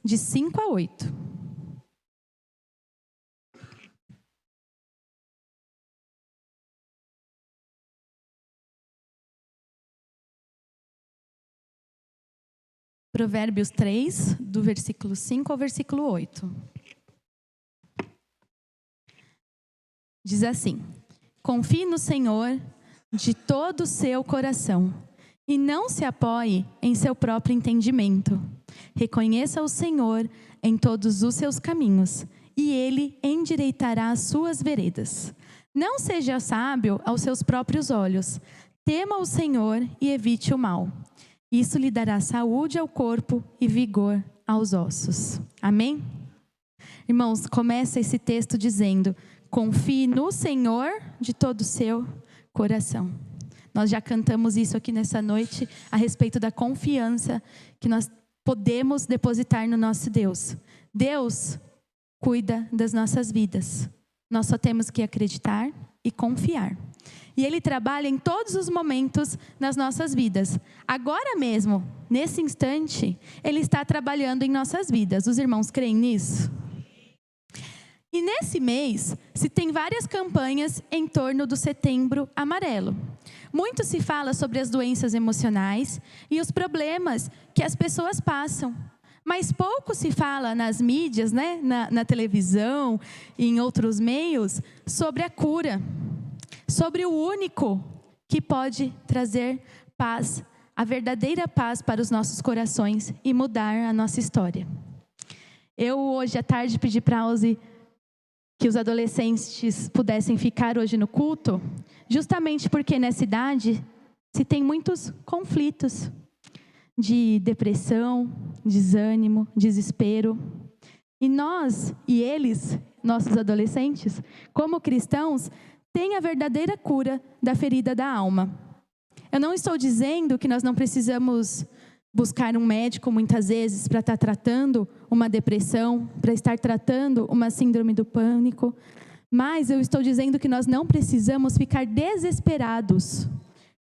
de 5 a 8. Provérbios 3, do versículo 5 ao versículo 8. Diz assim: confie no Senhor de todo o seu coração e não se apoie em seu próprio entendimento. Reconheça o Senhor em todos os seus caminhos e Ele endireitará as suas veredas. Não seja sábio aos seus próprios olhos. Tema o Senhor e evite o mal. Isso lhe dará saúde ao corpo e vigor aos ossos. Amém? Irmãos, começa esse texto dizendo: confie no Senhor de todo o seu coração. Nós já cantamos isso aqui nessa noite a respeito da confiança que nós podemos depositar no nosso Deus. Deus cuida das nossas vidas. Nós só temos que acreditar e confiar. E Ele trabalha em todos os momentos nas nossas vidas. Agora mesmo, nesse instante, Ele está trabalhando em nossas vidas. Os irmãos creem nisso? E nesse mês, se tem várias campanhas em torno do Setembro Amarelo. Muito se fala sobre as doenças emocionais e os problemas que as pessoas passam. Mas pouco se fala nas mídias, né? na televisão e em outros meios, sobre a cura. Sobre o único que pode trazer paz, a verdadeira paz para os nossos corações e mudar a nossa história. Eu hoje à tarde pedi para a Alzi que os adolescentes pudessem ficar hoje no culto, justamente porque nessa idade se tem muitos conflitos de depressão, desânimo, desespero. E nós e eles, nossos adolescentes, como cristãos, têm a verdadeira cura da ferida da alma. Eu não estou dizendo que nós não precisamos buscar um médico muitas vezes para estar tratando uma depressão, para estar tratando uma síndrome do pânico, mas eu estou dizendo que nós não precisamos ficar desesperados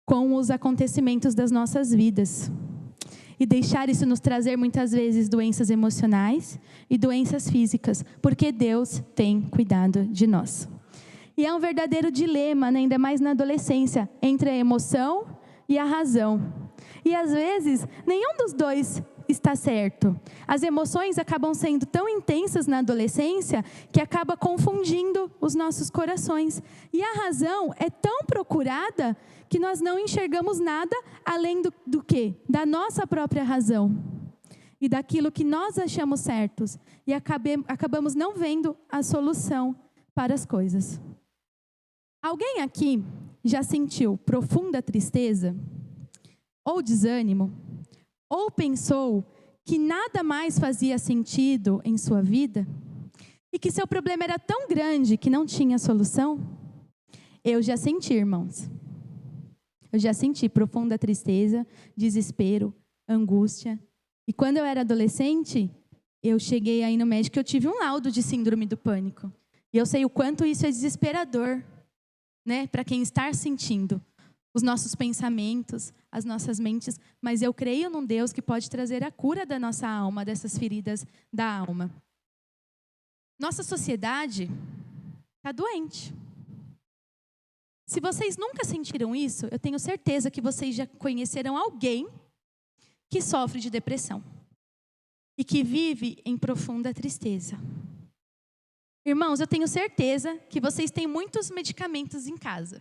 com os acontecimentos das nossas vidas e deixar isso nos trazer muitas vezes doenças emocionais e doenças físicas, porque Deus tem cuidado de nós. E é um verdadeiro dilema, né, ainda mais na adolescência, entre a emoção e a razão. E às vezes, nenhum dos dois está certo. As emoções acabam sendo tão intensas na adolescência que acaba confundindo os nossos corações. E a razão é tão procurada que nós não enxergamos nada além do quê? Da nossa própria razão. E daquilo que nós achamos certos. E acabamos não vendo a solução para as coisas. Alguém aqui já sentiu profunda tristeza, ou desânimo, ou pensou que nada mais fazia sentido em sua vida, e que seu problema era tão grande que não tinha solução? Eu já senti, irmãos. Eu já senti profunda tristeza, desespero, angústia. E quando eu era adolescente, eu cheguei aí no médico e eu tive um laudo de síndrome do pânico. E eu sei o quanto isso é desesperador, né, para quem está sentindo os nossos pensamentos, as nossas mentes, mas eu creio num Deus que pode trazer a cura da nossa alma, dessas feridas da alma. Nossa sociedade está doente. Se vocês nunca sentiram isso, eu tenho certeza que vocês já conheceram alguém que sofre de depressão e que vive em profunda tristeza. Irmãos, eu tenho certeza que vocês têm muitos medicamentos em casa.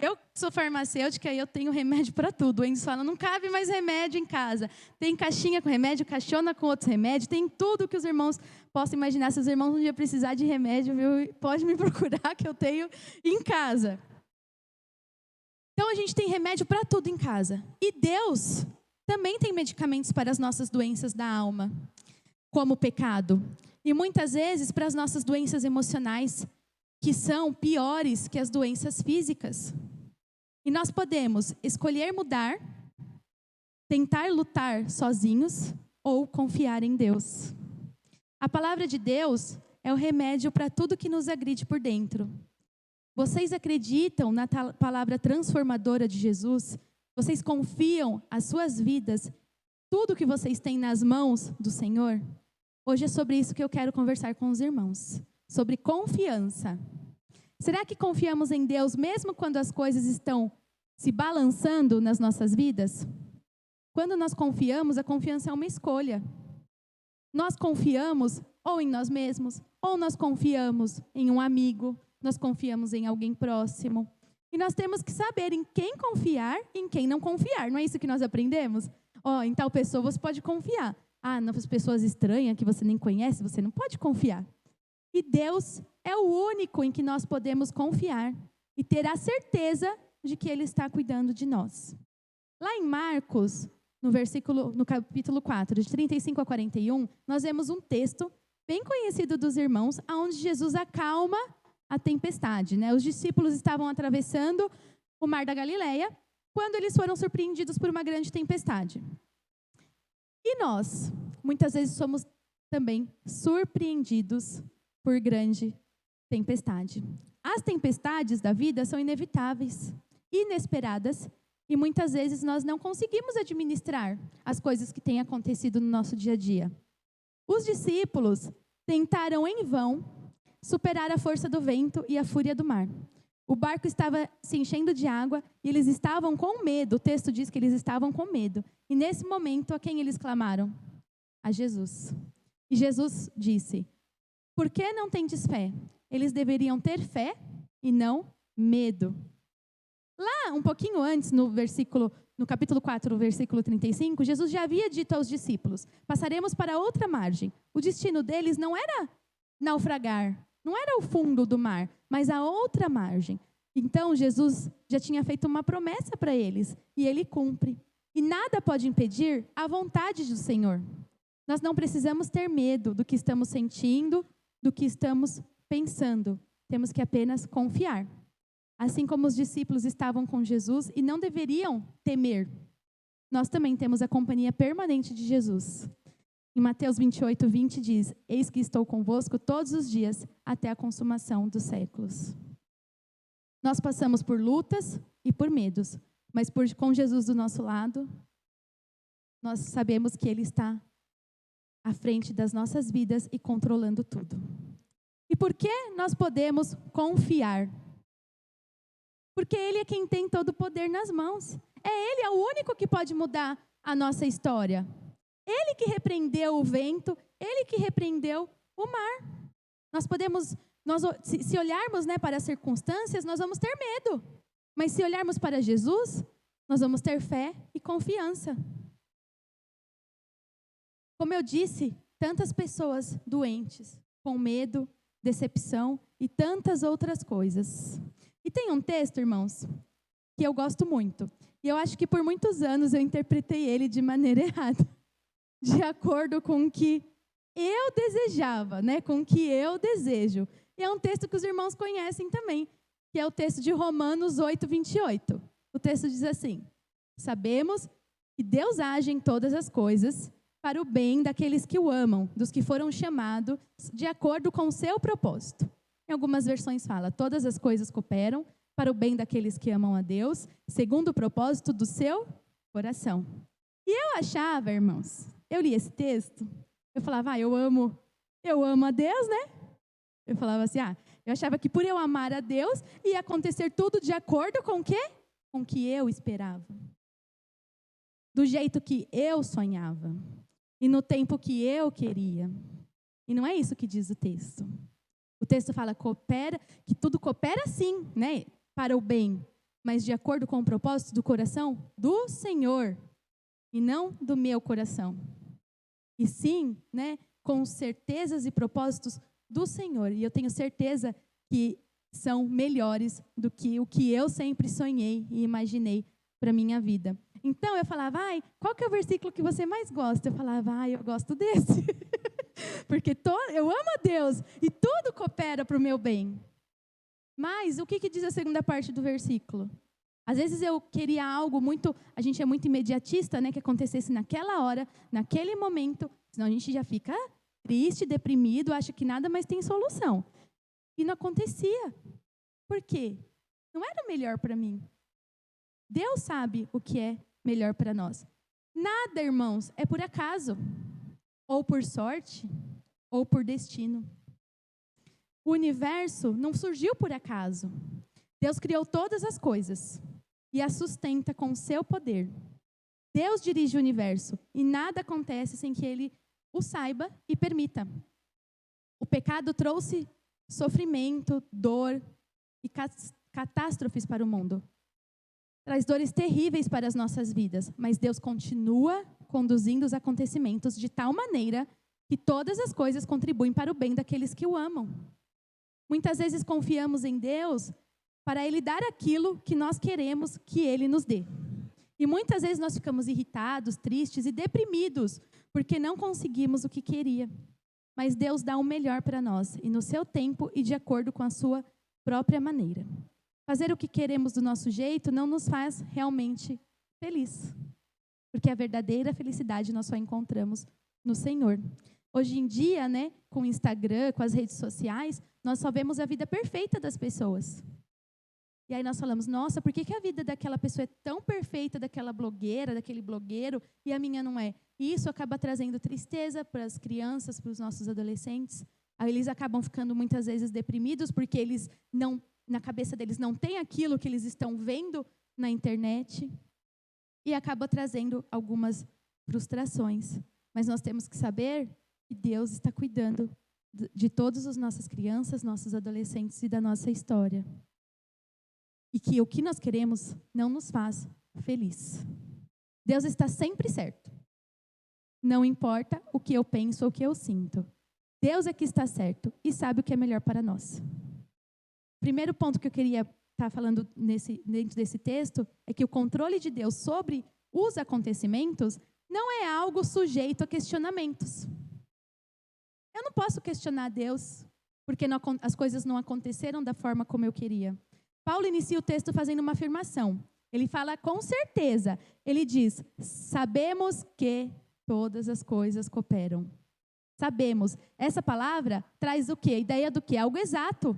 Eu sou farmacêutica e eu tenho remédio para tudo. O Enzo fala, não cabe mais remédio em casa. Tem caixinha com remédio, caixona com outros remédios, tem tudo que os irmãos possam imaginar. Se os irmãos um dia precisar de remédio, viu, pode me procurar que eu tenho em casa. Então a gente tem remédio para tudo em casa. E Deus também tem medicamentos para as nossas doenças da alma, como o pecado. E muitas vezes para as nossas doenças emocionais, que são piores que as doenças físicas. E nós podemos escolher mudar, tentar lutar sozinhos ou confiar em Deus. A palavra de Deus é o remédio para tudo que nos agride por dentro. Vocês acreditam na palavra transformadora de Jesus? Vocês confiam as suas vidas, tudo que vocês têm nas mãos do Senhor? Hoje é sobre isso que eu quero conversar com os irmãos, sobre confiança. Será que confiamos em Deus mesmo quando as coisas estão se balançando nas nossas vidas? Quando nós confiamos, a confiança é uma escolha. Nós confiamos ou em nós mesmos, ou nós confiamos em um amigo, nós confiamos em alguém próximo. E nós temos que saber em quem confiar e em quem não confiar. Não é isso que nós aprendemos? Em tal pessoa você pode confiar. Nas pessoas estranhas que você nem conhece, você não pode confiar. E Deus é o único em que nós podemos confiar e ter a certeza de que Ele está cuidando de nós. Lá em Marcos, no capítulo 4, de 35 a 41, nós vemos um texto bem conhecido dos irmãos, onde Jesus acalma a tempestade. Os discípulos estavam atravessando o mar da Galileia, quando eles foram surpreendidos por uma grande tempestade. E nós, muitas vezes, somos também surpreendidos por grande tempestade. As tempestades da vida são inevitáveis, inesperadas, e muitas vezes nós não conseguimos administrar as coisas que têm acontecido no nosso dia a dia. Os discípulos tentaram em vão superar a força do vento e a fúria do mar. O barco estava se enchendo de água e eles estavam com medo. O texto diz que eles estavam com medo. E nesse momento, a quem eles clamaram? A Jesus. E Jesus disse: por que não tendes fé? Eles deveriam ter fé e não medo. Lá, um pouquinho antes, no capítulo 4, versículo 35, Jesus já havia dito aos discípulos: passaremos para outra margem. O destino deles não era naufragar, não era o fundo do mar, mas a outra margem. Então, Jesus já tinha feito uma promessa para eles, e Ele cumpre. E nada pode impedir a vontade do Senhor. Nós não precisamos ter medo do que estamos sentindo, do que estamos pensando. Temos que apenas confiar. Assim como os discípulos estavam com Jesus e não deveriam temer, nós também temos a companhia permanente de Jesus. Em Mateus 28, 20 diz: eis que estou convosco todos os dias até a consumação dos séculos. Nós passamos por lutas e por medos, mas com Jesus do nosso lado, nós sabemos que Ele está à frente das nossas vidas e controlando tudo. E por que nós podemos confiar? Porque Ele é quem tem todo o poder nas mãos. Ele é o único que pode mudar a nossa história. Ele que repreendeu o vento, Ele que repreendeu o mar. Se olharmos, para as circunstâncias, nós vamos ter medo. Mas se olharmos para Jesus, nós vamos ter fé e confiança. Como eu disse, tantas pessoas doentes, com medo, decepção e tantas outras coisas. E tem um texto, irmãos, que eu gosto muito. E eu acho que por muitos anos eu interpretei ele de maneira errada. De acordo com o que eu desejava, com o que eu desejo. E é um texto que os irmãos conhecem também, que é o texto de Romanos 8, 28. O texto diz assim: sabemos que Deus age em todas as coisas para o bem daqueles que o amam, dos que foram chamados de acordo com o seu propósito. Em algumas versões fala: todas as coisas cooperam para o bem daqueles que amam a Deus, segundo o propósito do seu coração. E eu achava, irmãos, eu li esse texto, eu falava: eu amo a Deus, Eu falava assim: eu achava que por eu amar a Deus, ia acontecer tudo de acordo com o quê? Com o que eu esperava. Do jeito que eu sonhava. E no tempo que eu queria. E não é isso que diz o texto. O texto fala que tudo coopera sim, para o bem, mas de acordo com o propósito do coração do Senhor, e não do meu coração. E sim, com certezas e propósitos do Senhor. E eu tenho certeza que são melhores do que o que eu sempre sonhei e imaginei para a minha vida. Então eu falava: qual que é o versículo que você mais gosta? Eu falava: eu gosto desse. Porque eu amo a Deus e tudo coopera para o meu bem. Mas o que diz a segunda parte do versículo? Às vezes eu queria algo a gente é muito imediatista, que acontecesse naquela hora, naquele momento, senão a gente já fica triste, deprimido, acha que nada mais tem solução. E não acontecia. Por quê? Não era melhor para mim. Deus sabe o que é melhor para nós. Nada, irmãos, é por acaso ou por sorte. ou por destino. O universo não surgiu por acaso. Deus criou todas as coisas e as sustenta com o seu poder. Deus dirige o universo e nada acontece sem que Ele o saiba e permita. O pecado trouxe sofrimento, dor e catástrofes para o mundo. Traz dores terríveis para as nossas vidas, mas Deus continua conduzindo os acontecimentos de tal maneira que todas as coisas contribuem para o bem daqueles que o amam. Muitas vezes confiamos em Deus para Ele dar aquilo que nós queremos que Ele nos dê. E muitas vezes nós ficamos irritados, tristes e deprimidos porque não conseguimos o que queria. Mas Deus dá o melhor para nós, e no seu tempo e de acordo com a sua própria maneira. Fazer o que queremos do nosso jeito não nos faz realmente feliz. Porque a verdadeira felicidade nós só encontramos no Senhor. Hoje em dia, né, com o Instagram, com as redes sociais, nós só vemos a vida perfeita das pessoas. E aí nós falamos, nossa, por que a vida daquela pessoa é tão perfeita, daquela blogueira, daquele blogueiro, e a minha não é? E isso acaba trazendo tristeza para as crianças, para os nossos adolescentes. Aí eles acabam ficando muitas vezes deprimidos, porque eles não, na cabeça deles não tem aquilo que eles estão vendo na internet. E acaba trazendo algumas frustrações. Mas nós temos que saber que Deus está cuidando de todas as nossas crianças, nossos adolescentes e da nossa história. E que o que nós queremos não nos faz feliz. Deus está sempre certo. Não importa o que eu penso ou o que eu sinto. Deus é que está certo e sabe o que é melhor para nós. Primeiro ponto que eu queria estar falando dentro desse texto é que o controle de Deus sobre os acontecimentos não é algo sujeito a questionamentos. Eu não posso questionar Deus porque as coisas não aconteceram da forma como eu queria. Paulo inicia o texto fazendo uma afirmação. Ele fala com certeza. Ele diz, sabemos que todas as coisas cooperam. Sabemos. Essa palavra traz o quê? A ideia do quê? Algo exato,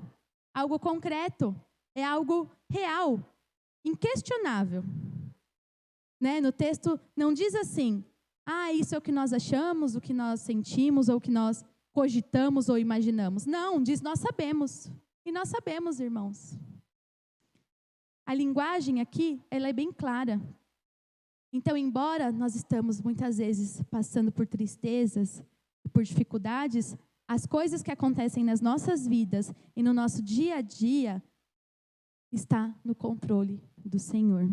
algo concreto, é algo real, inquestionável. Né? No texto não diz assim, isso é o que nós achamos, o que nós sentimos, ou o que nós cogitamos ou imaginamos. Não, diz nós sabemos. E nós sabemos, irmãos. A linguagem aqui, ela é bem clara. Então, embora nós estamos muitas vezes passando por tristezas, por dificuldades, as coisas que acontecem nas nossas vidas e no nosso dia a dia está no controle do Senhor.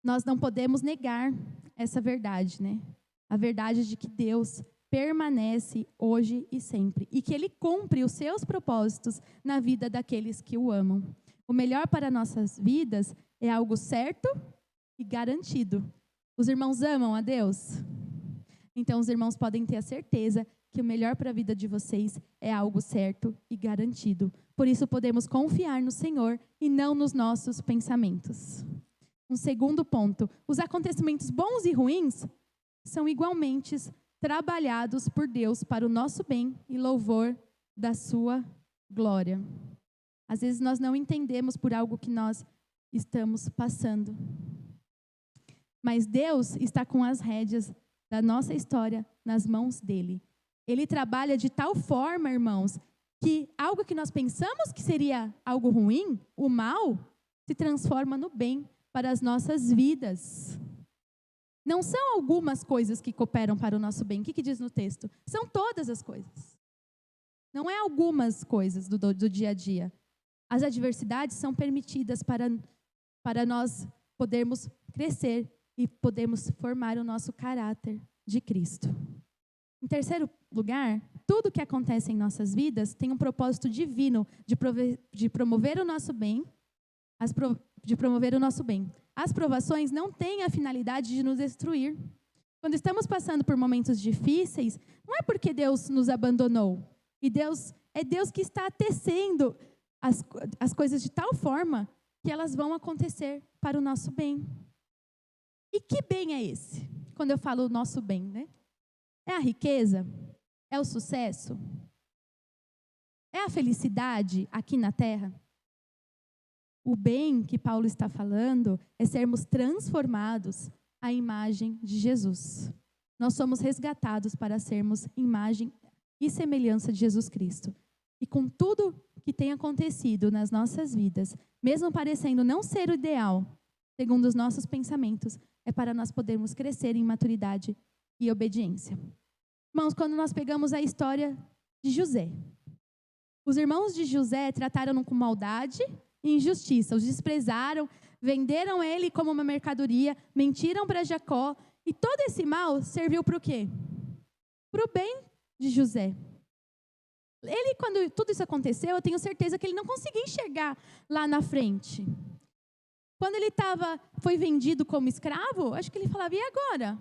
Nós não podemos negar essa verdade, né? A verdade de que Deus permanece hoje e sempre, e que Ele cumpre os seus propósitos na vida daqueles que o amam. O melhor para nossas vidas é algo certo e garantido. Os irmãos amam a Deus? Então os irmãos podem ter a certeza que o melhor para a vida de vocês é algo certo e garantido. Por isso podemos confiar no Senhor e não nos nossos pensamentos. Um segundo ponto, os acontecimentos bons e ruins são igualmente trabalhados por Deus para o nosso bem e louvor da sua glória. Às vezes nós não entendemos por algo que nós estamos passando. Mas Deus está com as rédeas da nossa história nas mãos dele. Ele trabalha de tal forma, irmãos, que algo que nós pensamos que seria algo ruim, o mal, se transforma no bem para as nossas vidas. Não são algumas coisas que cooperam para o nosso bem. O que diz no texto? São todas as coisas. Não é algumas coisas do dia a dia. As adversidades são permitidas para nós podermos crescer e podermos formar o nosso caráter de Cristo. Em terceiro lugar, tudo que acontece em nossas vidas tem um propósito divino de promover o nosso bem, As provações não têm a finalidade de nos destruir. Quando estamos passando por momentos difíceis, não é porque Deus nos abandonou. E é Deus que está tecendo as coisas de tal forma que elas vão acontecer para o nosso bem. E que bem é esse? Quando eu falo o nosso bem, né? É a riqueza? É o sucesso? É a felicidade aqui na terra? O bem que Paulo está falando é sermos transformados à imagem de Jesus. Nós somos resgatados para sermos imagem e semelhança de Jesus Cristo. E com tudo que tem acontecido nas nossas vidas, mesmo parecendo não ser o ideal, segundo os nossos pensamentos, é para nós podermos crescer em maturidade e obediência. Irmãos, quando nós pegamos a história de José, os irmãos de José trataram-no com maldade e injustiça, os desprezaram, venderam ele como uma mercadoria, mentiram para Jacó, e todo esse mal serviu para o quê? Para o bem de José. Ele, quando tudo isso aconteceu, eu tenho certeza que ele não conseguia enxergar lá na frente. Quando ele foi vendido como escravo, acho que ele falava, e agora?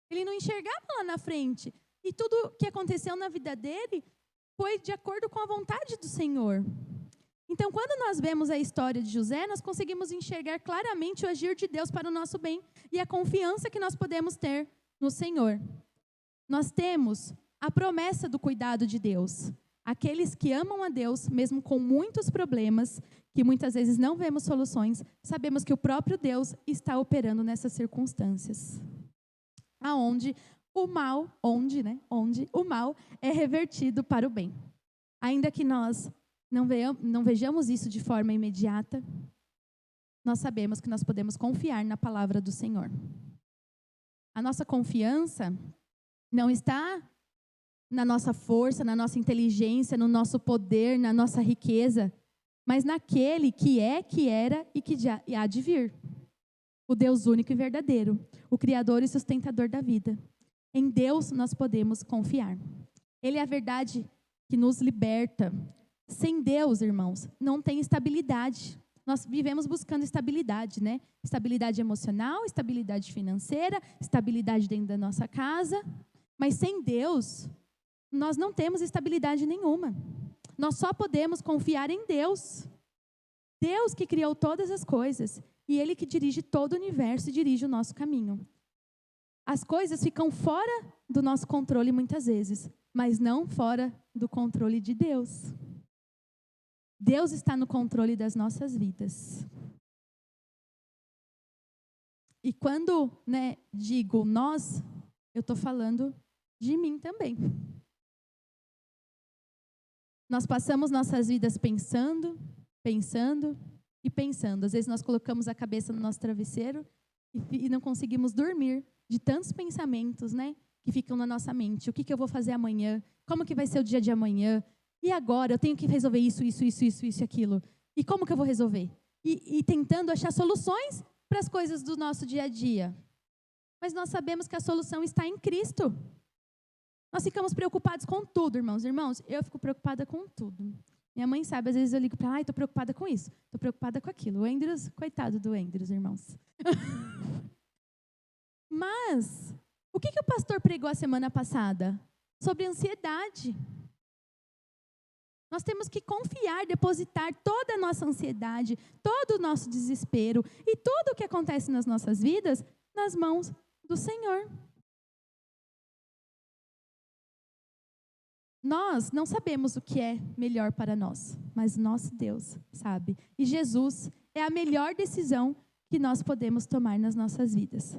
Ele não enxergava lá na frente. E tudo que aconteceu na vida dele foi de acordo com a vontade do Senhor. Então, quando nós vemos a história de José, nós conseguimos enxergar claramente o agir de Deus para o nosso bem e a confiança que nós podemos ter no Senhor. Nós temos a promessa do cuidado de Deus. Aqueles que amam a Deus, mesmo com muitos problemas, que muitas vezes não vemos soluções, sabemos que o próprio Deus está operando nessas circunstâncias. Onde o mal é revertido para o bem. Ainda que nós não vejamos isso de forma imediata, nós sabemos que nós podemos confiar na palavra do Senhor. A nossa confiança não está na nossa força, na nossa inteligência, no nosso poder, na nossa riqueza, mas naquele que é, que era e que há de vir. O Deus único e verdadeiro, o Criador e sustentador da vida. Em Deus nós podemos confiar. Ele é a verdade que nos liberta. Sem Deus, irmãos, não tem estabilidade. Nós vivemos buscando estabilidade, né? Estabilidade emocional, estabilidade financeira, estabilidade dentro da nossa casa. Mas sem Deus, nós não temos estabilidade nenhuma. Nós só podemos confiar em Deus. Deus que criou todas as coisas. E Ele que dirige todo o universo e dirige o nosso caminho. As coisas ficam fora do nosso controle muitas vezes, mas não fora do controle de Deus. Deus está no controle das nossas vidas. E quando, digo nós, eu estou falando de mim também. Nós passamos nossas vidas pensando e pensando. Às vezes nós colocamos a cabeça no nosso travesseiro e não conseguimos dormir de tantos pensamentos, que ficam na nossa mente. O que eu vou fazer amanhã? Como que vai ser o dia de amanhã? E agora? Eu tenho que resolver isso e aquilo. E como que eu vou resolver? E tentando achar soluções para as coisas do nosso dia a dia. Mas nós sabemos que a solução está em Cristo. Nós ficamos preocupados com tudo, irmãos. Irmãos, eu fico preocupada com tudo. Minha mãe sabe, às vezes eu ligo para ela, estou preocupada com isso, estou preocupada com aquilo. O Andrews, coitado do Andrews, irmãos. Mas, o que o pastor pregou a semana passada? Sobre ansiedade. Nós temos que confiar, depositar toda a nossa ansiedade, todo o nosso desespero e tudo o que acontece nas nossas vidas nas mãos do Senhor. Nós não sabemos o que é melhor para nós, mas nosso Deus sabe. E Jesus é a melhor decisão que nós podemos tomar nas nossas vidas.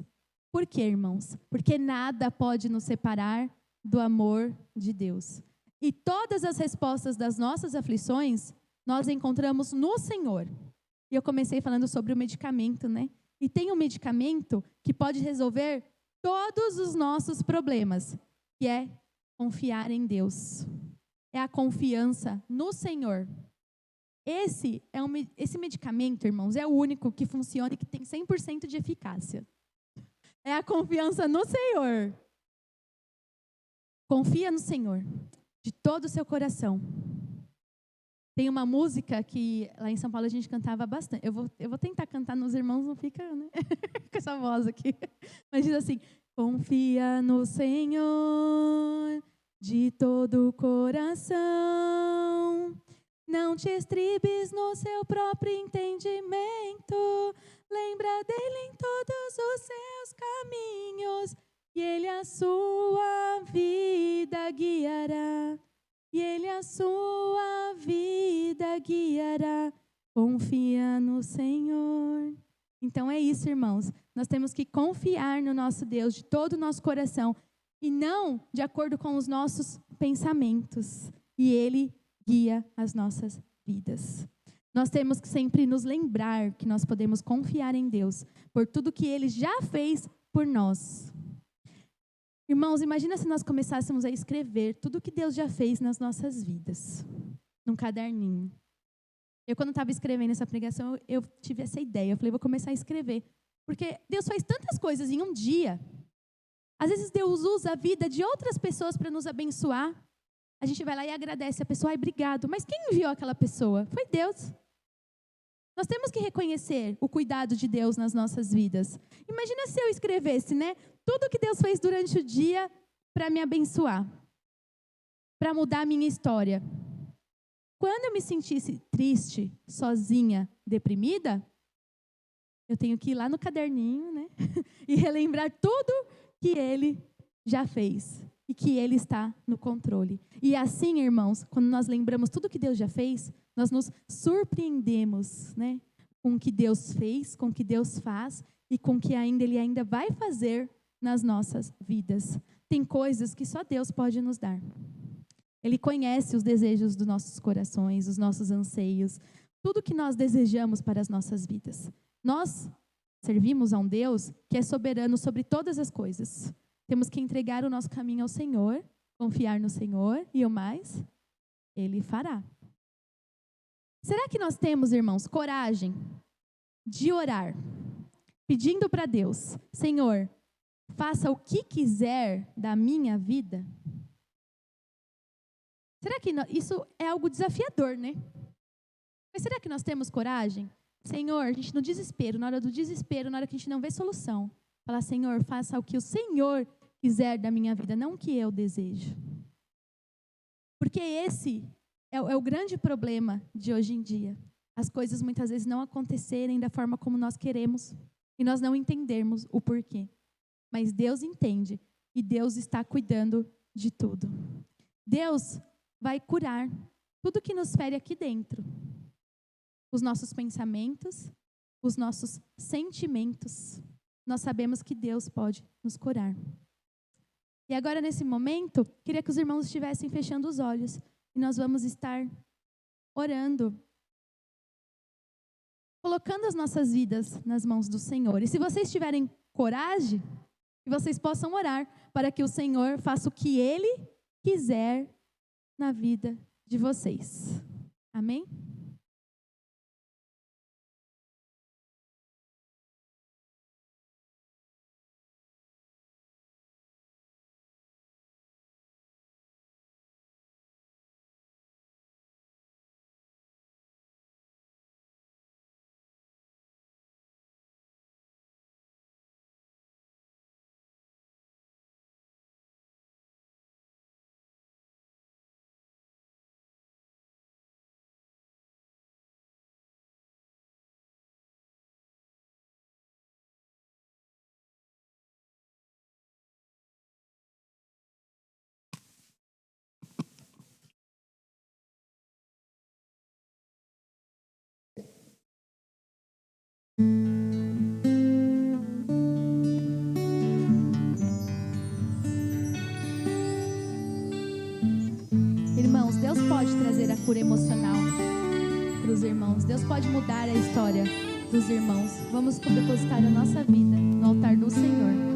Por quê, irmãos? Porque nada pode nos separar do amor de Deus. E todas as respostas das nossas aflições, nós encontramos no Senhor. E eu comecei falando sobre o medicamento, E tem um medicamento que pode resolver todos os nossos problemas, que é confiar em Deus. É a confiança no Senhor. Esse medicamento, irmãos, é o único que funciona e que tem 100% de eficácia. É a confiança no Senhor. Confia no Senhor, de todo o seu coração. Tem uma música que lá em São Paulo a gente cantava bastante. Eu vou tentar cantar, nos irmãos não fica, com essa voz aqui. Mas diz assim: confia no Senhor de todo o coração. Não te estribes no seu próprio entendimento. Lembra dele em todos os seus caminhos. E ele a sua vida guiará. E ele a sua vida guiará. Confia no Senhor. Então é isso, irmãos. nós temos que confiar no nosso Deus de todo o nosso coração e não de acordo com os nossos pensamentos. E Ele guia as nossas vidas. Nós temos que sempre nos lembrar que nós podemos confiar em Deus por tudo que Ele já fez por nós. Irmãos, imagina se nós começássemos a escrever tudo que Deus já fez nas nossas vidas, num caderninho. Eu, quando estava escrevendo essa pregação, eu tive essa ideia. Eu falei, vou começar a escrever. Porque Deus faz tantas coisas em um dia. Às vezes Deus usa a vida de outras pessoas para nos abençoar. A gente vai lá e agradece a pessoa, ai, obrigado. Mas quem enviou aquela pessoa? Foi Deus. Nós temos que reconhecer o cuidado de Deus nas nossas vidas. Imagina se eu escrevesse, né? Tudo que Deus fez durante o dia para me abençoar. Para mudar a minha história. Quando eu me sentisse triste, sozinha, deprimida, eu tenho que ir lá no caderninho, né? E relembrar tudo que Ele já fez. E que Ele está no controle. E assim, irmãos, quando nós lembramos tudo que Deus já fez, nós nos surpreendemos, né? Com o que Deus fez, com o que Deus faz e com o que Ele ainda vai fazer nas nossas vidas. Tem coisas que só Deus pode nos dar. Ele conhece os desejos dos nossos corações, os nossos anseios, tudo que nós desejamos para as nossas vidas. Nós servimos a um Deus que é soberano sobre todas as coisas. Temos que entregar o nosso caminho ao Senhor, confiar no Senhor e o mais, Ele fará. Será que nós temos, irmãos, coragem de orar, pedindo para Deus, Senhor, faça o que quiser da minha vida? Será que isso é algo desafiador, né? Mas será que nós temos coragem? Senhor, a gente no desespero, na hora do desespero, na hora que a gente não vê solução, falar, Senhor, faça o que o Senhor quiser da minha vida, não o que eu desejo. Porque esse é o grande problema de hoje em dia. As coisas muitas vezes não acontecerem da forma como nós queremos e nós não entendermos o porquê. Mas Deus entende e Deus está cuidando de tudo. Deus vai curar tudo que nos fere aqui dentro. Os nossos pensamentos, os nossos sentimentos. Nós sabemos que Deus pode nos curar. E agora, nesse momento, queria que os irmãos estivessem fechando os olhos. E nós vamos estar orando, colocando as nossas vidas nas mãos do Senhor. E se vocês tiverem coragem, que vocês possam orar para que o Senhor faça o que Ele quiser na vida de vocês. Amém? Irmãos, Deus pode trazer a cura emocional para os irmãos. Deus pode mudar a história dos irmãos. Vamos depositar a nossa vida no altar do Senhor.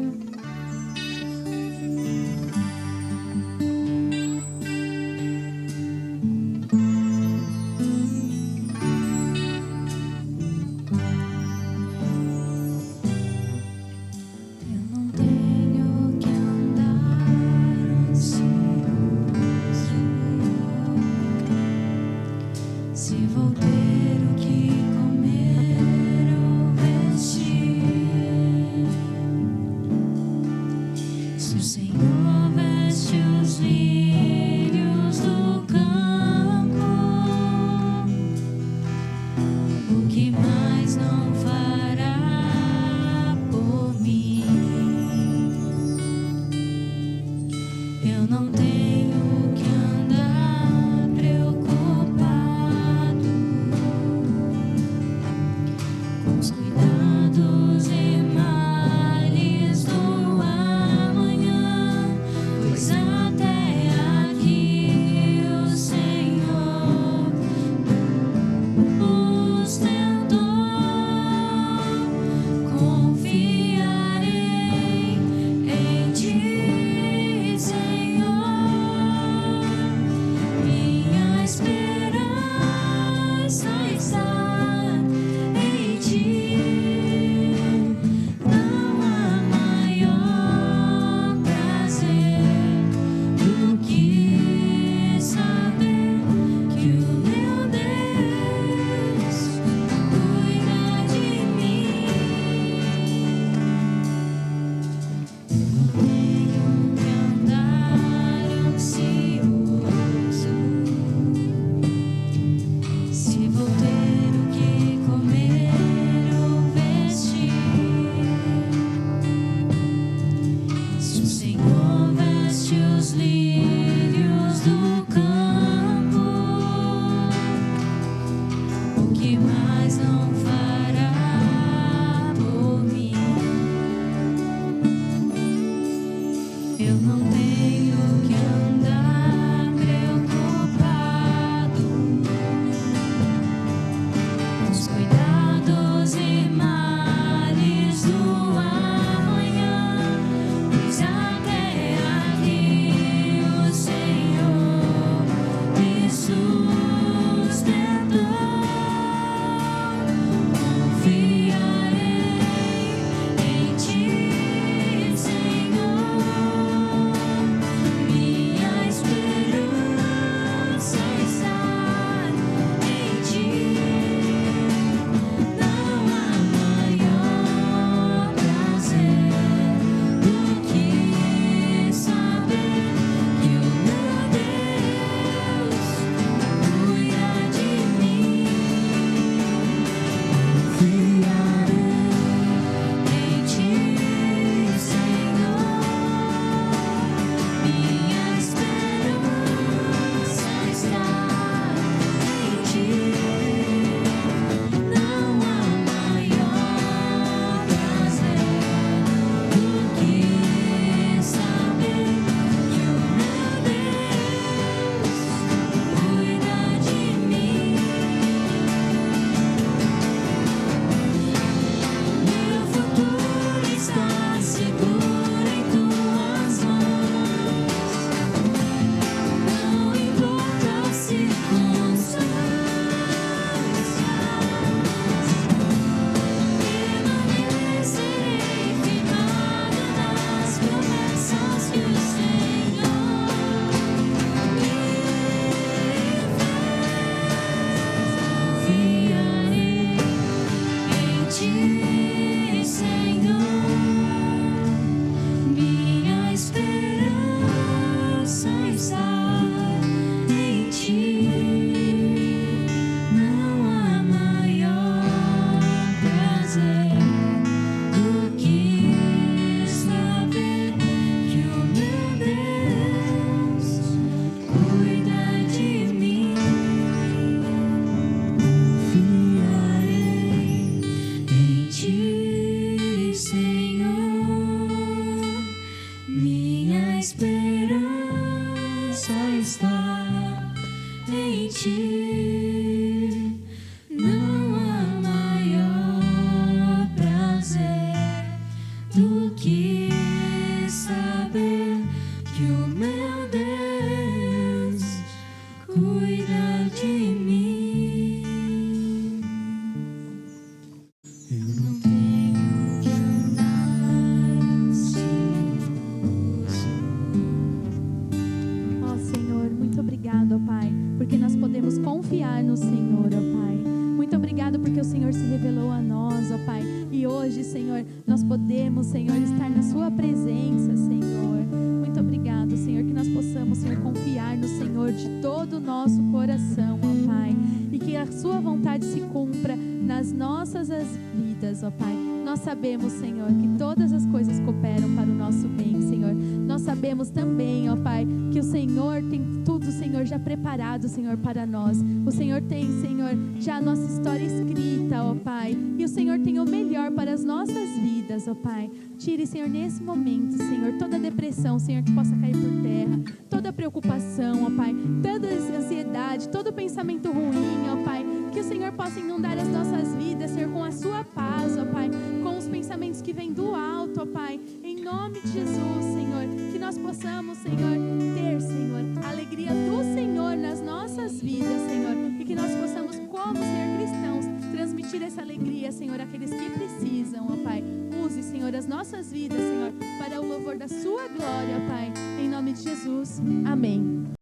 Cuidados e mais. está em ti. Não há maior prazer do que saber que o meu Deus cuida de mim. Eu não tenho que andar ansioso. Ó Senhor, muito obrigado, ó Pai, porque nós podemos confiar no Senhor, ó Pai. Muito obrigado porque o Senhor se revelou a nós, ó Pai. E hoje, Senhor, nós podemos, Senhor, estar na Sua presença, Senhor. Muito obrigado, Senhor, que nós possamos, Senhor, confiar no Senhor de todo o nosso coração, ó Pai. E que a Sua vontade se cumpra nas nossas vidas, ó Pai. Nós sabemos, Senhor, que todas as coisas cooperam para o nosso bem, Senhor. Nós sabemos também, ó Pai, que o Senhor tem tudo, Senhor, já preparado, Senhor, para nós. O Senhor tem, Senhor, já a nossa história escrita, ó Pai. E o Senhor tem o melhor para as nossas vidas, ó Pai. Tire, Senhor, nesse momento, Senhor, toda depressão, Senhor, que possa cair por terra. Toda preocupação, ó Pai. Toda ansiedade, todo pensamento ruim, ó Pai. Que o Senhor possa inundar as nossas vidas, Senhor, com a Sua paz, ó Pai. Com os pensamentos que vêm do alto, ó Pai. Em nome de Jesus, Senhor. Que nós possamos, Senhor, ter, Senhor, a alegria do Senhor nas nossas vidas, Senhor. E que nós possamos, como ser cristãos, transmitir essa alegria, Senhor, àqueles que precisam, ó Pai. Use, Senhor, as nossas vidas, Senhor, para o louvor da Sua glória, ó Pai. Em nome de Jesus. Amém.